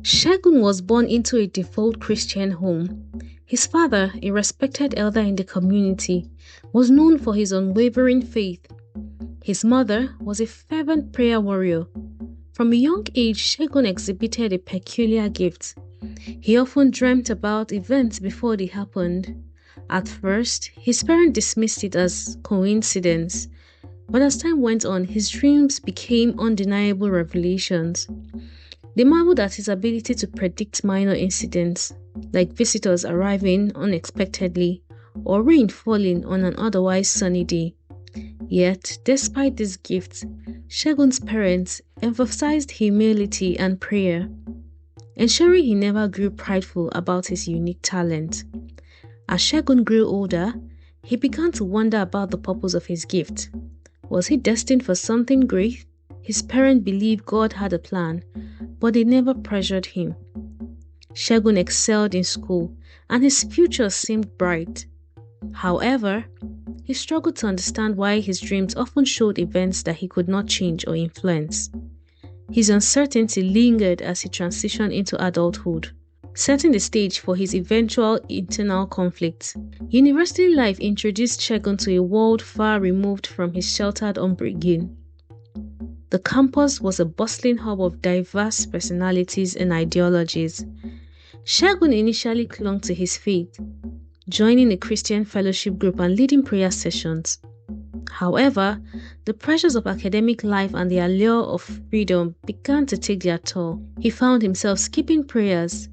Segun was born into a devout Christian home. His father, a respected elder in the community, was known for his unwavering faith. His mother was a fervent prayer warrior. From a young age, Segun exhibited a peculiar gift. He often dreamt about events before they happened. At first, his parents dismissed it as coincidence, but as time went on, his dreams became undeniable revelations. They marveled at his ability to predict minor incidents, like visitors arriving unexpectedly or rain falling on an otherwise sunny day. Yet, despite these gifts, Segun's parents emphasized humility and prayer, ensuring he never grew prideful about his unique talent. As Segun grew older, he began to wonder about the purpose of his gift. Was he destined for something great? His parents believed God had a plan, but they never pressured him. Segun excelled in school, and his future seemed bright. However, he struggled to understand why his dreams often showed events that he could not change or influence. His uncertainty lingered as he transitioned into adulthood, setting the stage for his eventual internal conflict. University life introduced Segun to a world far removed from his sheltered upbringing. The campus was a bustling hub of diverse personalities and ideologies. Segun initially clung to his faith, joining a Christian fellowship group and leading prayer sessions. However, the pressures of academic life and the allure of freedom began to take their toll. He found himself skipping prayers,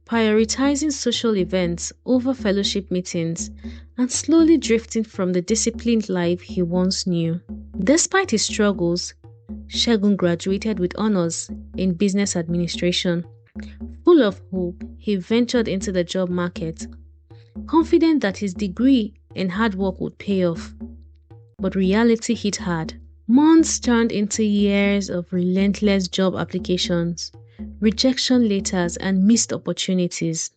prioritizing social events over fellowship meetings, and slowly drifting from the disciplined life he once knew. Despite his struggles, Segun graduated with honors in business administration. Full of hope, he ventured into the job market, confident that his degree and hard work would pay off. But reality hit hard. Months turned into years of relentless job applications, rejection letters, and missed opportunities.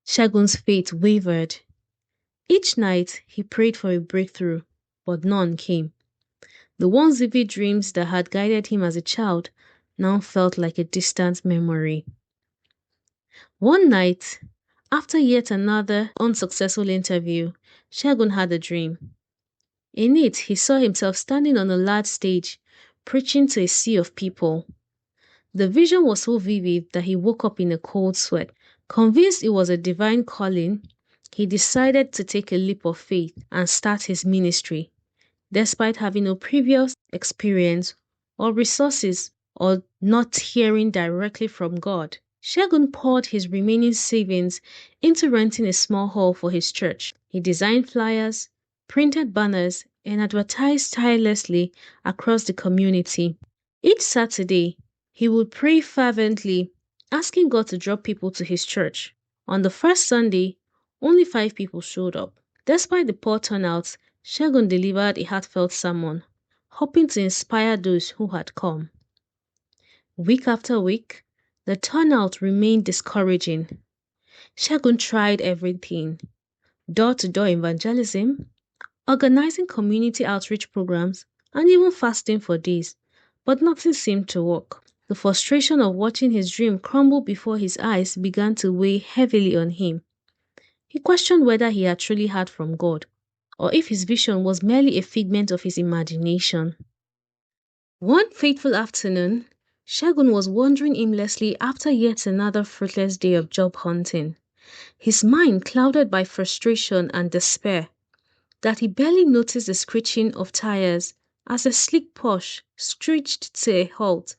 Segun's faith wavered. Each night, he prayed for a breakthrough, but none came. The once vivid dreams that had guided him as a child now felt like a distant memory. One night, after yet another unsuccessful interview, Segun had a dream. In it, he saw himself standing on a large stage, preaching to a sea of people. The vision was so vivid that he woke up in a cold sweat. Convinced it was a divine calling, he decided to take a leap of faith and start his ministry, despite having no previous experience or resources or not hearing directly from God. Segun poured his remaining savings into renting a small hall for his church. He designed flyers, printed banners, and advertised tirelessly across the community. Each Saturday, he would pray fervently, asking God to draw people to his church. On the first Sunday, only 5 people showed up. Despite the poor turnout, Segun delivered a heartfelt sermon, hoping to inspire those who had come. Week after week, the turnout remained discouraging. Segun tried everything: door-to-door evangelism, organizing community outreach programs, and even fasting for days, but nothing seemed to work. The frustration of watching his dream crumble before his eyes began to weigh heavily on him. He questioned whether he had truly heard from God, or if his vision was merely a figment of his imagination. One fateful afternoon, Segun was wandering aimlessly after yet another fruitless day of job hunting, his mind clouded by frustration and despair, that he barely noticed the screeching of tires as a sleek Porsche screeched to a halt,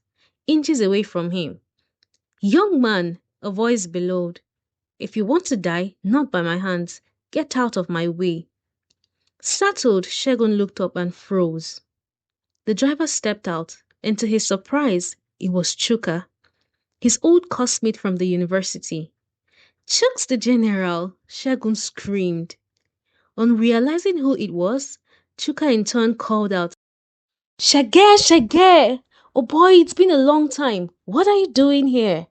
inches away from him. "Young man," a voice bellowed, "if you want to die, not by my hands. Get out of my way." Startled, Segun looked up and froze. The driver stepped out, and to his surprise, it was Chuka, his old classmate from the university. "Chooks the general!" Segun screamed. On realizing who it was, Chuka in turn called out, "Shage, Shage! Oh boy, it's been a long time. What are you doing here?"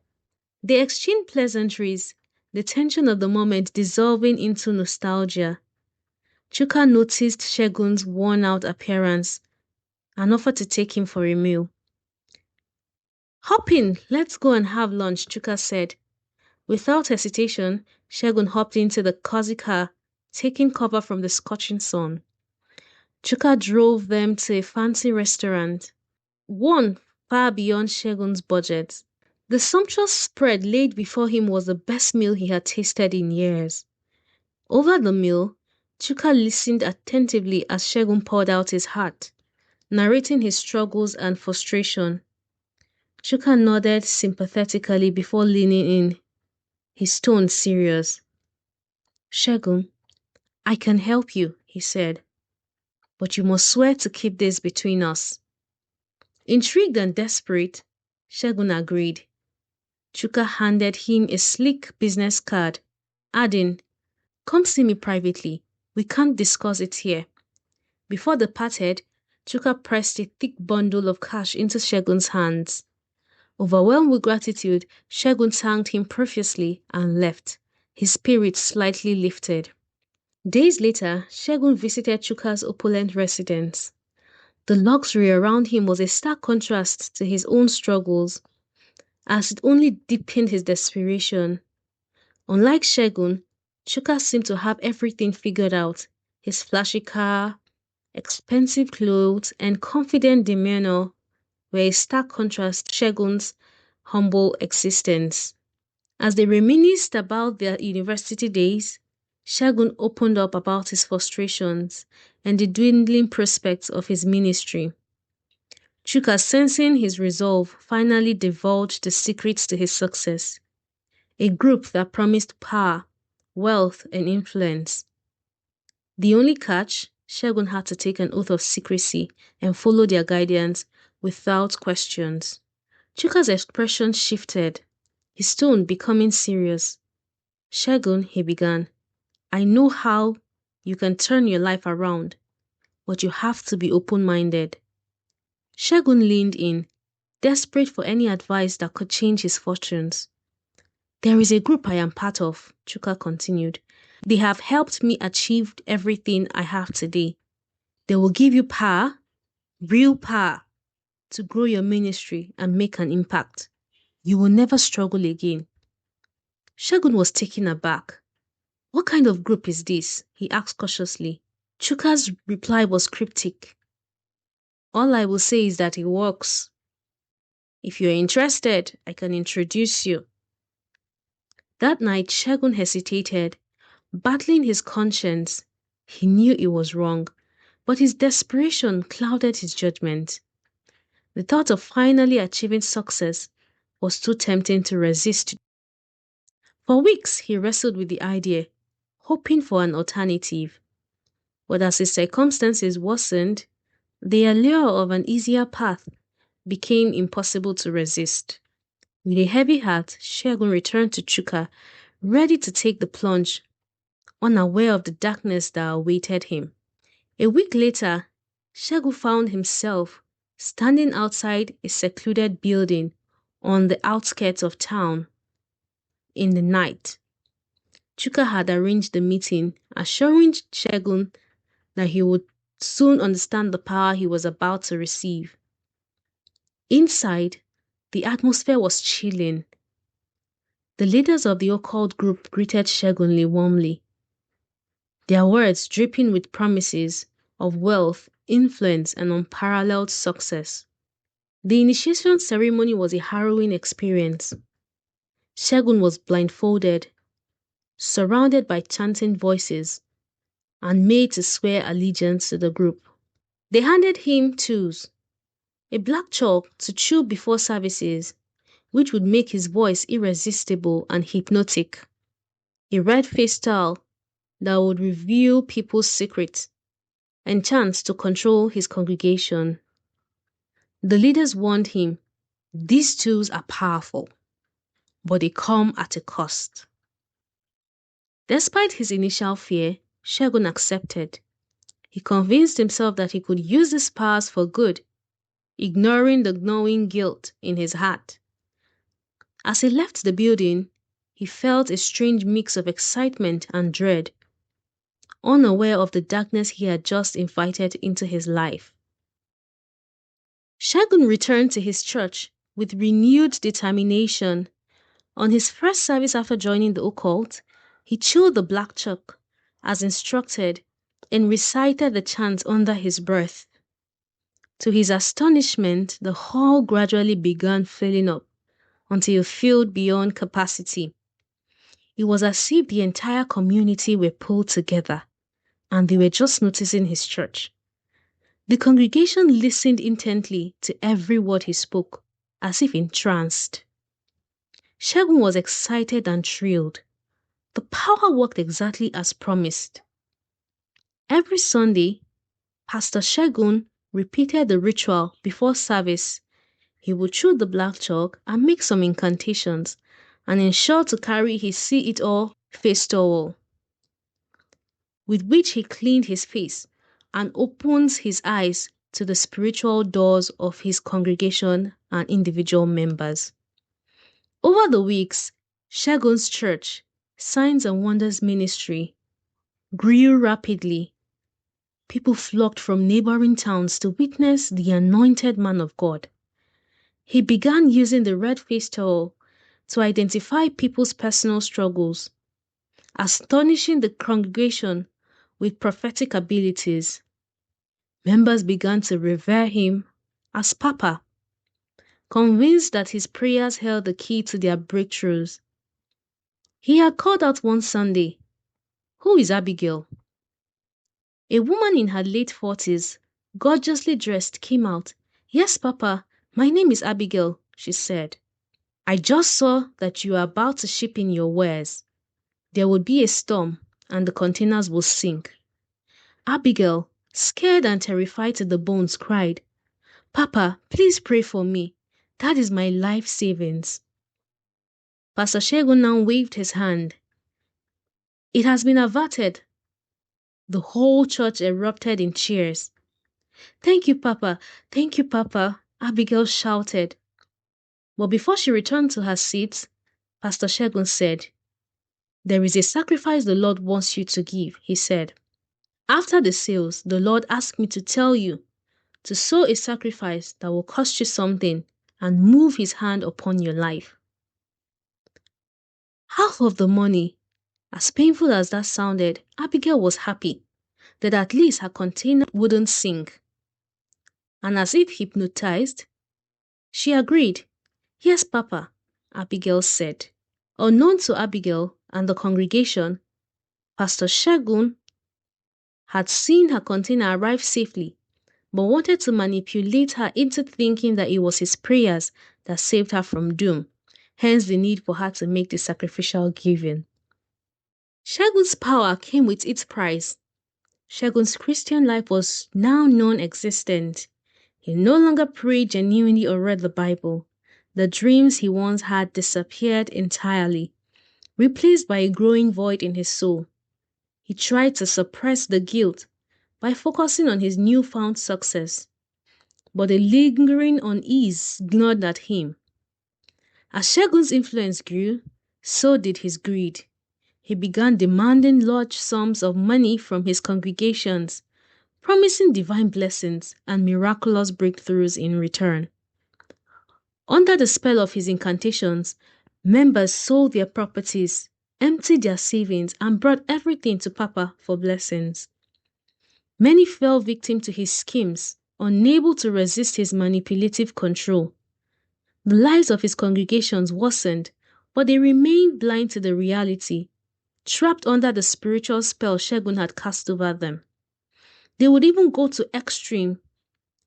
They exchanged pleasantries, the tension of the moment dissolving into nostalgia. Chuka noticed Segun's worn-out appearance and offered to take him for a meal. "Hop in, let's go and have lunch," Chuka said. Without hesitation, Segun hopped into the cozy car, taking cover from the scorching sun. Chuka drove them to a fancy restaurant, one far beyond Segun's budget. The sumptuous spread laid before him was the best meal he had tasted in years. Over the meal, Chuka listened attentively as Segun poured out his heart, narrating his struggles and frustration. Chuka nodded sympathetically before leaning in, his tone serious. "Segun, I can help you," he said, "but you must swear to keep this between us." Intrigued and desperate, Segun agreed. Chuka handed him a sleek business card, adding, "Come see me privately. We can't discuss it here." Before they parted, Chuka pressed a thick bundle of cash into Segun's hands. Overwhelmed with gratitude, Segun thanked him profusely and left, his spirits slightly lifted. Days later, Segun visited Chuka's opulent residence. The luxury around him was a stark contrast to his own struggles, as it only deepened his desperation. Unlike Segun, Chuka seemed to have everything figured out. His flashy car, expensive clothes, and confident demeanor were a stark contrast to Segun's humble existence. As they reminisced about their university days, Segun opened up about his frustrations and the dwindling prospects of his ministry. Chuka, sensing his resolve, finally divulged the secrets to his success. A group that promised power, wealth, and influence. The only catch, Segun had to take an oath of secrecy and follow their guidance without questions. Chuka's expression shifted, his tone becoming serious. "Segun," he began, "I know how you can turn your life around, but you have to be open-minded." Segun leaned in, desperate for any advice that could change his fortunes. "There is a group I am part of," Chuka continued. "They have helped me achieve everything I have today. They will give you power, real power, to grow your ministry and make an impact. You will never struggle again." Segun was taken aback. "What kind of group is this?" he asked cautiously. Chuka's reply was cryptic. "All I will say is that it works. If you're interested, I can introduce you." That night, Segun hesitated, battling his conscience. He knew it was wrong, but his desperation clouded his judgment. The thought of finally achieving success was too tempting to resist. For weeks, he wrestled with the idea, hoping for an alternative. But as his circumstances worsened, the allure of an easier path became impossible to resist. With a heavy heart, Segun returned to Chuka, ready to take the plunge, unaware of the darkness that awaited him. A week later, Segun found himself standing outside a secluded building on the outskirts of town. In the night, Chuka had arranged the meeting, assuring Segun that he would soon understand the power he was about to receive. Inside, the atmosphere was chilling. The leaders of the occult group greeted Segun warmly, their words dripping with promises of wealth, influence, and unparalleled success. The initiation ceremony was a harrowing experience. Segun was blindfolded, surrounded by chanting voices, and made to swear allegiance to the group. They handed him tools, a black chalk to chew before services, which would make his voice irresistible and hypnotic, a red face towel that would reveal people's secrets, and chants to control his congregation. The leaders warned him, "These tools are powerful, but they come at a cost." Despite his initial fear, Segun accepted. He convinced himself that he could use these powers for good, ignoring the gnawing guilt in his heart. As he left the building, he felt a strange mix of excitement and dread, unaware of the darkness he had just invited into his life. Segun returned to his church with renewed determination. On his first service after joining the occult, he chewed the black chalk, as instructed, and recited the chant under his breath. To his astonishment, the hall gradually began filling up until it filled beyond capacity. It was as if the entire community were pulled together, and they were just noticing his church. The congregation listened intently to every word he spoke, as if entranced. Segun was excited and thrilled. The power worked exactly as promised. Every Sunday, Pastor Segun repeated the ritual before service. He would chew the black chalk and make some incantations, and ensure to carry his see-it-all face towel, with which he cleaned his face and opens his eyes to the spiritual doors of his congregation and individual members. Over the weeks, Segun's church, Signs and Wonders Ministry, grew rapidly. People flocked from neighboring towns to witness the anointed man of God. He began using the red face towel to identify people's personal struggles, astonishing the congregation with prophetic abilities. Members began to revere him as Papa, convinced that his prayers held the key to their breakthroughs. He had called out one Sunday, "Who is Abigail?" A woman in her late 40s, gorgeously dressed, came out. "Yes, Papa, my name is Abigail," she said. "I just saw that you are about to ship in your wares. There would be a storm and the containers will sink." Abigail, scared and terrified to the bones, cried, "Papa, please pray for me. That is my life savings." Pastor Segun now waved his hand. "It has been averted." The whole church erupted in cheers. "Thank you, Papa. Thank you, Papa," Abigail shouted. But before she returned to her seat, Pastor Segun said, "There is a sacrifice the Lord wants you to give," he said. "After the sales, the Lord asked me to tell you to sow a sacrifice that will cost you something and move his hand upon your life." Half of the money, as painful as that sounded, Abigail was happy that at least her container wouldn't sink. And as if hypnotized, she agreed. "Yes, Papa," Abigail said. Unknown to Abigail and the congregation, Pastor Segun had seen her container arrive safely, but wanted to manipulate her into thinking that it was his prayers that saved her from doom, hence the need for her to make the sacrificial giving. Segun's power came with its price. Segun's Christian life was now non-existent. He no longer prayed genuinely or read the Bible. The dreams he once had disappeared entirely, replaced by a growing void in his soul. He tried to suppress the guilt by focusing on his newfound success, but the lingering unease gnawed at him. As Segun's influence grew, so did his greed. He began demanding large sums of money from his congregations, promising divine blessings and miraculous breakthroughs in return. Under the spell of his incantations, members sold their properties, emptied their savings, and brought everything to Papa for blessings. Many fell victim to his schemes, unable to resist his manipulative control. The lives of his congregations worsened, but they remained blind to the reality, trapped under the spiritual spell Segun had cast over them. They would even go to extreme,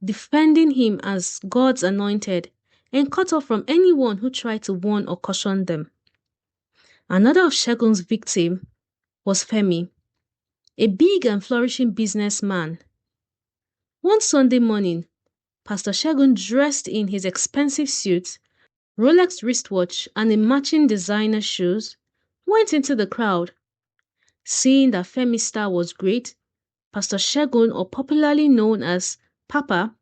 defending him as God's anointed, and cut off from anyone who tried to warn or caution them. Another of Segun's victims was Femi, a big and flourishing businessman. One Sunday morning, Pastor Segun, dressed in his expensive suit, Rolex wristwatch, and a matching designer shoes, went into the crowd. Seeing that Femi's star was great, Pastor Segun, or popularly known as Papa,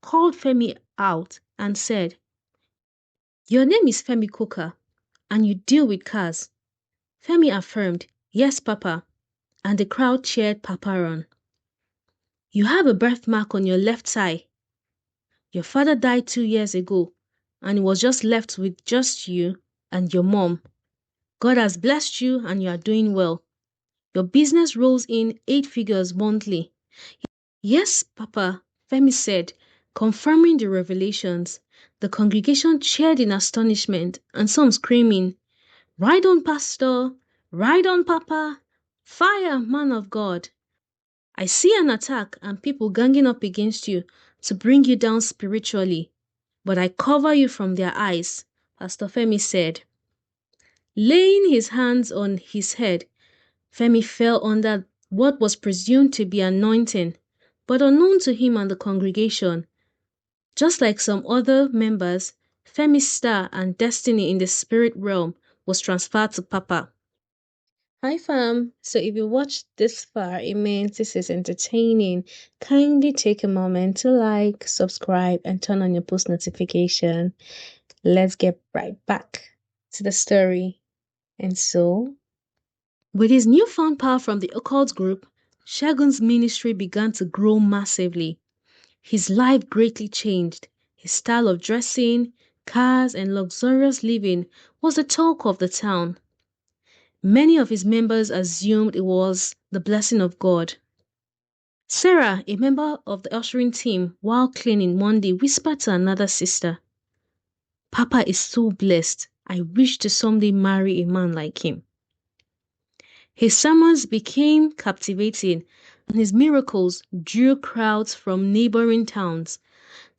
called Femi out and said, "Your name is Femi Coker, and you deal with cars." Femi affirmed, "Yes, Papa," and the crowd cheered Papa on. "You have a birthmark on your left thigh. Your father died 2 years ago, and it was just left with just you and your mom. God has blessed you and you are doing well. Your business rolls in 8 figures monthly. Yes, Papa, Femi said, confirming the revelations. The congregation cheered in astonishment, and some screaming, "Ride on, Pastor! Ride on, Papa! Fire, man of God!" I see an attack and people ganging up against you to bring you down spiritually, but I cover you from their eyes, Pastor Femi said. Laying his hands on his head, Femi fell under what was presumed to be anointing, but unknown to him and the congregation. Just like some other members, Femi's star and destiny in the spirit realm was transferred to Papa. Hi fam, so if you watched this far, it means this is entertaining. Kindly take a moment to like, subscribe, and turn on your post notification. Let's get right back to the story. And so, with his newfound power from the occult group, Segun's ministry began to grow massively. His life greatly changed. His style of dressing, cars, and luxurious living was the talk of the town. Many of his members assumed it was the blessing of God. Sarah, a member of the ushering team, while cleaning one day, whispered to another sister, "Papa is so blessed. I wish to someday marry a man like him." His sermons became captivating, and his miracles drew crowds from neighboring towns.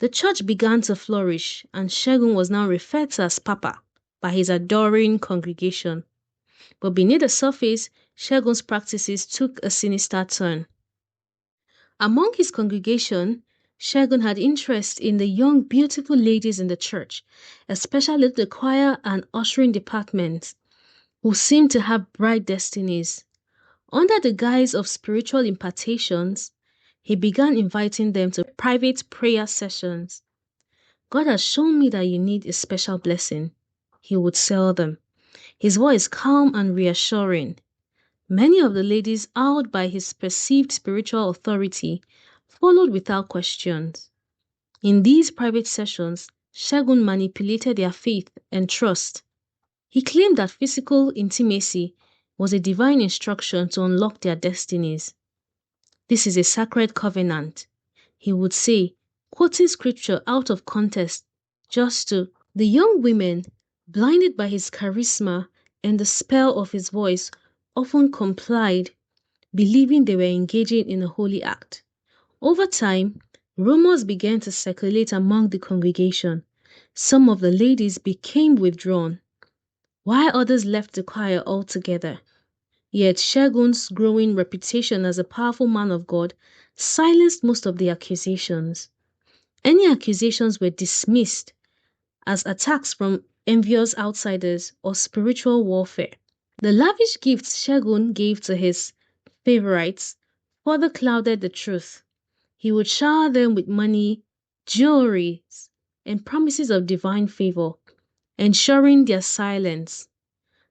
The church began to flourish, and Segun was now referred to as Papa by his adoring congregation. But beneath the surface, Segun's practices took a sinister turn. Among his congregation, Segun had interest in the young, beautiful ladies in the church, especially the choir and ushering departments, who seemed to have bright destinies. Under the guise of spiritual impartations, he began inviting them to private prayer sessions. "God has shown me that you need a special blessing," he would tell them, his voice calm and reassuring. Many of the ladies, awed by his perceived spiritual authority, followed without questions. In these private sessions, Segun manipulated their faith and trust. He claimed that physical intimacy was a divine instruction to unlock their destinies. "This is a sacred covenant," he would say, quoting scripture out of context just to the young women, blinded by his charisma and the spell of his voice, often complied, believing they were engaging in a holy act. Over time, rumors began to circulate among the congregation. Some of the ladies became withdrawn, while others left the choir altogether. Yet Segun's growing reputation as a powerful man of God silenced most of the accusations. Any accusations were dismissed as attacks from envious outsiders or spiritual warfare. The lavish gifts Segun gave to his favorites further clouded the truth. He would shower them with money, jewelry, and promises of divine favor, ensuring their silence.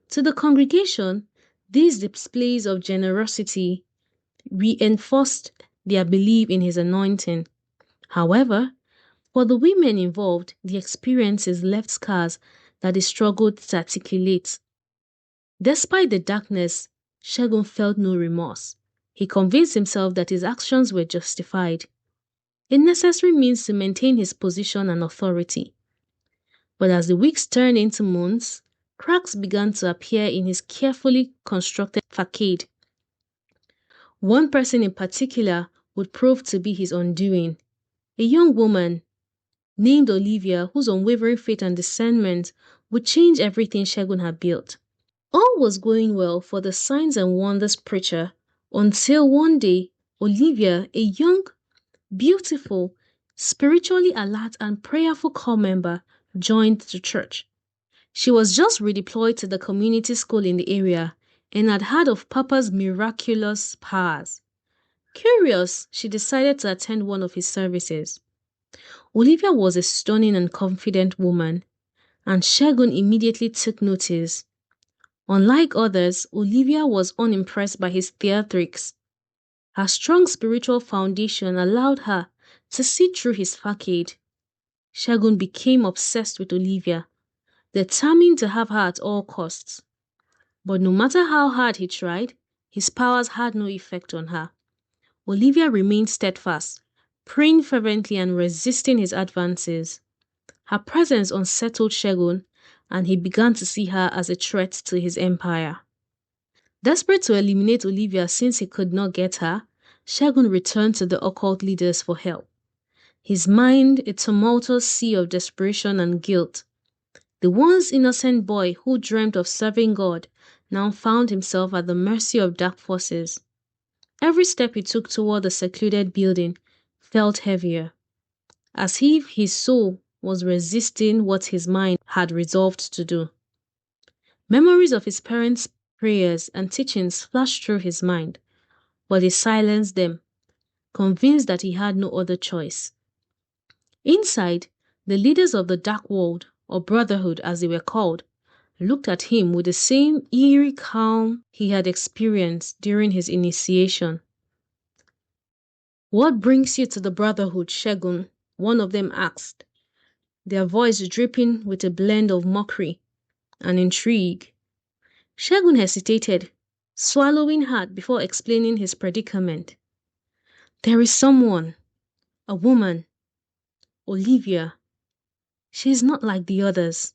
To the congregation, these displays of generosity reinforced their belief in his anointing. However, for the women involved, the experiences left scars that they struggled to articulate. Despite the darkness, Segun felt no remorse. He convinced himself that his actions were justified, a necessary means to maintain his position and authority. But as the weeks turned into months, cracks began to appear in his carefully constructed facade. One person in particular would prove to be his undoing. A young woman named Olivia, whose unwavering faith and discernment would change everything Segun had built. All was going well for the signs and wonders preacher until one day, Olivia, a young, beautiful, spiritually alert and prayerful core member, joined the church. She was just redeployed to the community school in the area and had heard of Papa's miraculous powers. Curious, she decided to attend one of his services. Olivia was a stunning and confident woman, and Segun immediately took notice. Unlike others, Olivia was unimpressed by his theatrics. Her strong spiritual foundation allowed her to see through his facade. Segun became obsessed with Olivia, determined to have her at all costs. But no matter how hard he tried, his powers had no effect on her. Olivia remained steadfast, praying fervently and resisting his advances. Her presence unsettled Segun, and he began to see her as a threat to his empire. Desperate to eliminate Olivia since he could not get her, Segun returned to the occult leaders for help. His mind a tumultuous sea of desperation and guilt. The once innocent boy who dreamt of serving God now found himself at the mercy of dark forces. Every step he took toward the secluded building felt heavier, as if his soul was resisting what his mind had resolved to do. Memories of his parents' prayers and teachings flashed through his mind, but he silenced them, convinced that he had no other choice. Inside, the leaders of the Dark World, or Brotherhood as they were called, looked at him with the same eerie calm he had experienced during his initiation. "What brings you to the Brotherhood, Segun?" one of them asked, their voice dripping with a blend of mockery and intrigue. Segun hesitated, swallowing hard before explaining his predicament. "There is someone, a woman, Olivia. She is not like the others.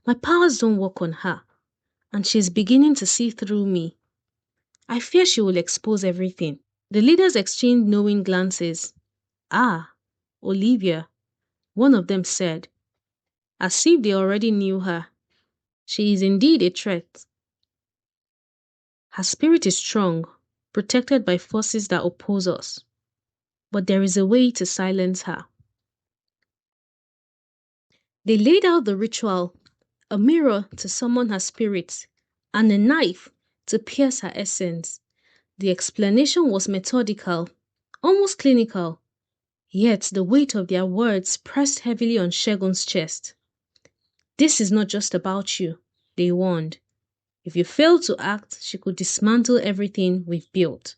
My powers don't work on her, and she is beginning to see through me. I fear she will expose everything." The leaders exchanged knowing glances. "Ah, Olivia," one of them said, as if they already knew her. "She is indeed a threat. Her spirit is strong, protected by forces that oppose us. But there is a way to silence her." They laid out the ritual, a mirror to summon her spirit, and a knife to pierce her essence. The explanation was methodical, almost clinical, yet the weight of their words pressed heavily on Segun's chest. "This is not just about you," they warned. "If you fail to act, she could dismantle everything we've built."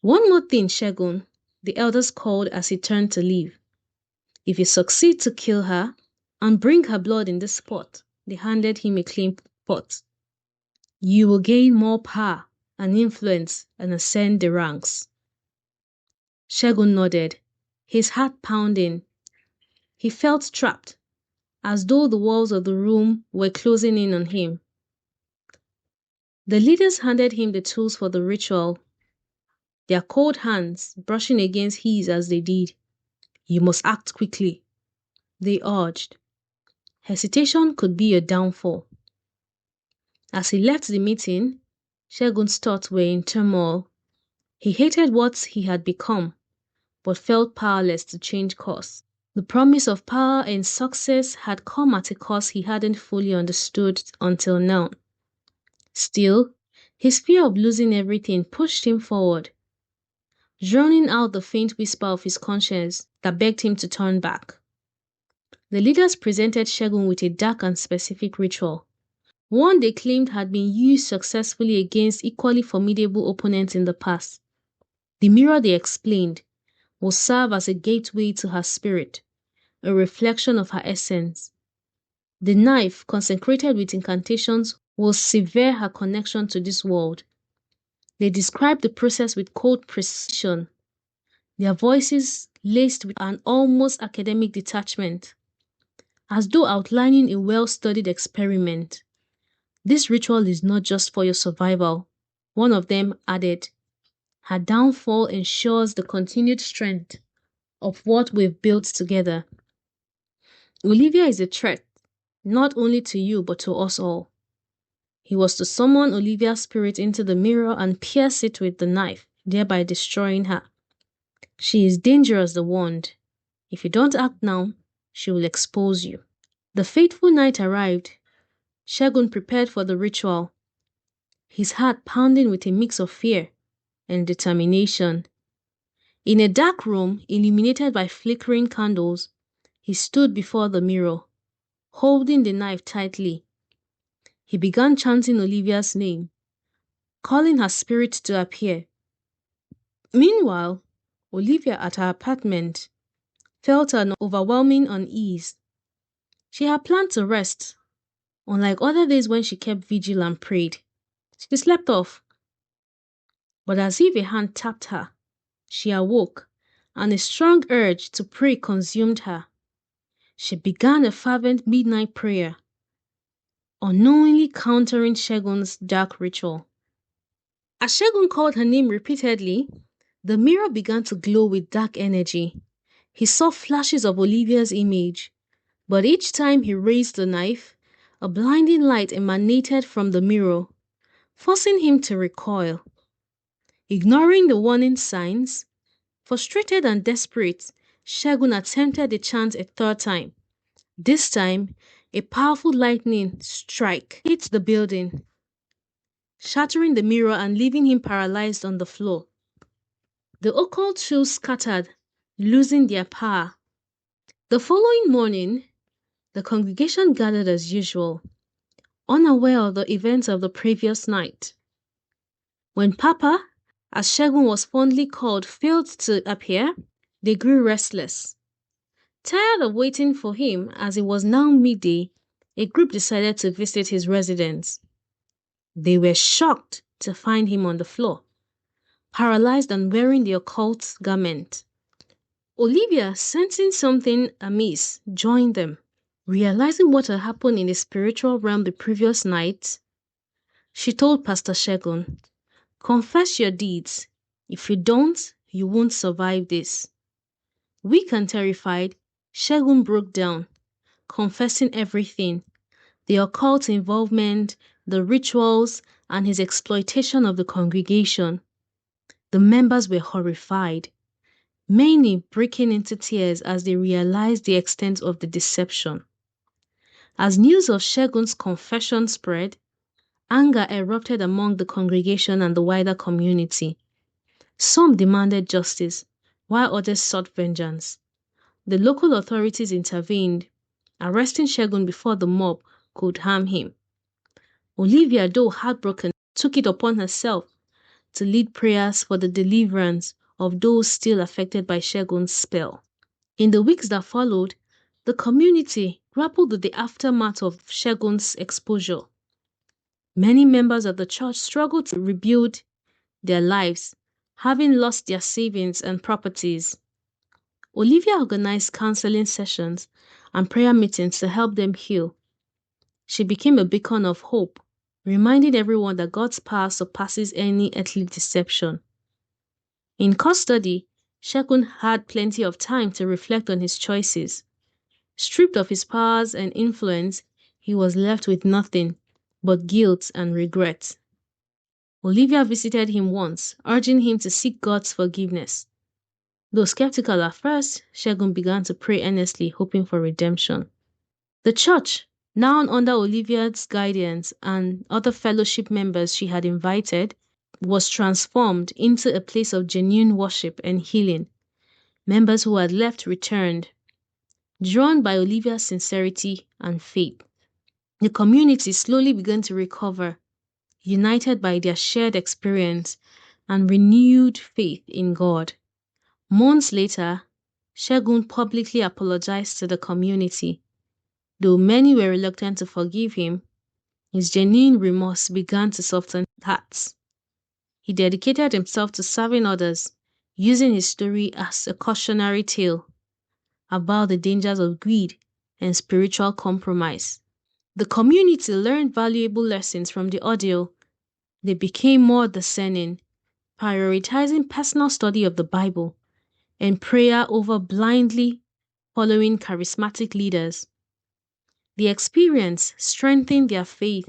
"One more thing, Segun," the elders called as he turned to leave. "If you succeed to kill her and bring her blood in this pot," they handed him a clean pot, "you will gain more power and influence and ascend the ranks." Segun nodded, his heart pounding. He felt trapped, as though the walls of the room were closing in on him. The leaders handed him the tools for the ritual, their cold hands brushing against his as they did. "You must act quickly," they urged. Hesitation could be a downfall. As he left the meeting, Segun's thoughts were in turmoil. He hated what he had become, but felt powerless to change course. The promise of power and success had come at a cost he hadn't fully understood until now. Still, his fear of losing everything pushed him forward, drowning out the faint whisper of his conscience that begged him to turn back. The leaders presented Segun with a dark and specific ritual, one they claimed had been used successfully against equally formidable opponents in the past. The mirror, they explained, will serve as a gateway to her spirit, a reflection of her essence. The knife, consecrated with incantations, will sever her connection to this world. They described the process with cold precision, their voices laced with an almost academic detachment, as though outlining a well-studied experiment. "This ritual is not just for your survival," one of them added. "Her downfall ensures the continued strength of what we've built together. Olivia is a threat, not only to you but to us all." He was to summon Olivia's spirit into the mirror and pierce it with the knife, thereby destroying her. "She is dangerous," they warned. "If you don't act now, she will expose you." The fateful night arrived. Segun prepared for the ritual, his heart pounding with a mix of fear and determination. In a dark room, illuminated by flickering candles, he stood before the mirror, holding the knife tightly. He began chanting Olivia's name, calling her spirit to appear. Meanwhile, Olivia at her apartment, felt an overwhelming unease. She had planned to rest, unlike other days when she kept vigil and prayed. She slept off. But as if a hand tapped her, she awoke, and a strong urge to pray consumed her. She began a fervent midnight prayer, unknowingly countering Segun's dark ritual. As Segun called her name repeatedly, the mirror began to glow with dark energy. He saw flashes of Olivia's image, but each time he raised the knife, a blinding light emanated from the mirror, forcing him to recoil. Ignoring the warning signs, frustrated and desperate, Segun attempted the chant a third time. This time, a powerful lightning strike hit the building, shattering the mirror and leaving him paralyzed on the floor. The occult tools scattered, losing their power. The following morning, the congregation gathered as usual, unaware of the events of the previous night. When Papa, as Segun was fondly called, failed to appear, they grew restless. Tired of waiting for him, as it was now midday, a group decided to visit his residence. They were shocked to find him on the floor, paralyzed and wearing the occult garment. Olivia, sensing something amiss, joined them. Realizing what had happened in the spiritual realm the previous night, she told Pastor Segun, "Confess your deeds. If you don't, you won't survive this." Weak and terrified, Segun broke down, confessing everything: the occult involvement, the rituals, and his exploitation of the congregation. The members were horrified, many breaking into tears as they realized the extent of the deception. As news of Segun's confession spread, anger erupted among the congregation and the wider community. Some demanded justice, while others sought vengeance. The local authorities intervened, arresting Segun before the mob could harm him. Olivia, though heartbroken, took it upon herself to lead prayers for the deliverance of those still affected by Segun's spell. In the weeks that followed, the community grappled with the aftermath of Segun's exposure. Many members of the church struggled to rebuild their lives, having lost their savings and properties. Olivia organized counseling sessions and prayer meetings to help them heal. She became a beacon of hope, reminding everyone that God's power surpasses any earthly deception. In custody, Segun had plenty of time to reflect on his choices. Stripped of his powers and influence, he was left with nothing but guilt and regret. Olivia visited him once, urging him to seek God's forgiveness. Though skeptical at first, Segun began to pray earnestly, hoping for redemption. The church, now under Olivia's guidance and other fellowship members she had invited, was transformed into a place of genuine worship and healing. Members who had left returned, drawn by Olivia's sincerity and faith. The community slowly began to recover, united by their shared experience and renewed faith in God. Months later, Segun publicly apologized to the community. Though many were reluctant to forgive him, his genuine remorse began to soften hearts. He dedicated himself to serving others, using his story as a cautionary tale about the dangers of greed and spiritual compromise. The community learned valuable lessons from the ordeal. They became more discerning, prioritizing personal study of the Bible and prayer over blindly following charismatic leaders. The experience strengthened their faith,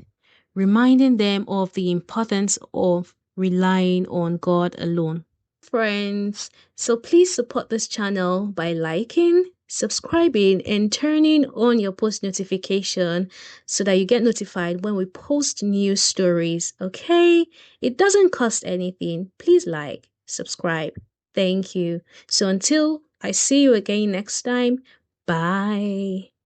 reminding them of the importance of relying on God alone. Friends, so please support this channel by liking, subscribing, and turning on your post notification so that you get notified when we post new stories, okay? It doesn't cost anything. Please like, subscribe. Thank you. So until I see you again next time, bye.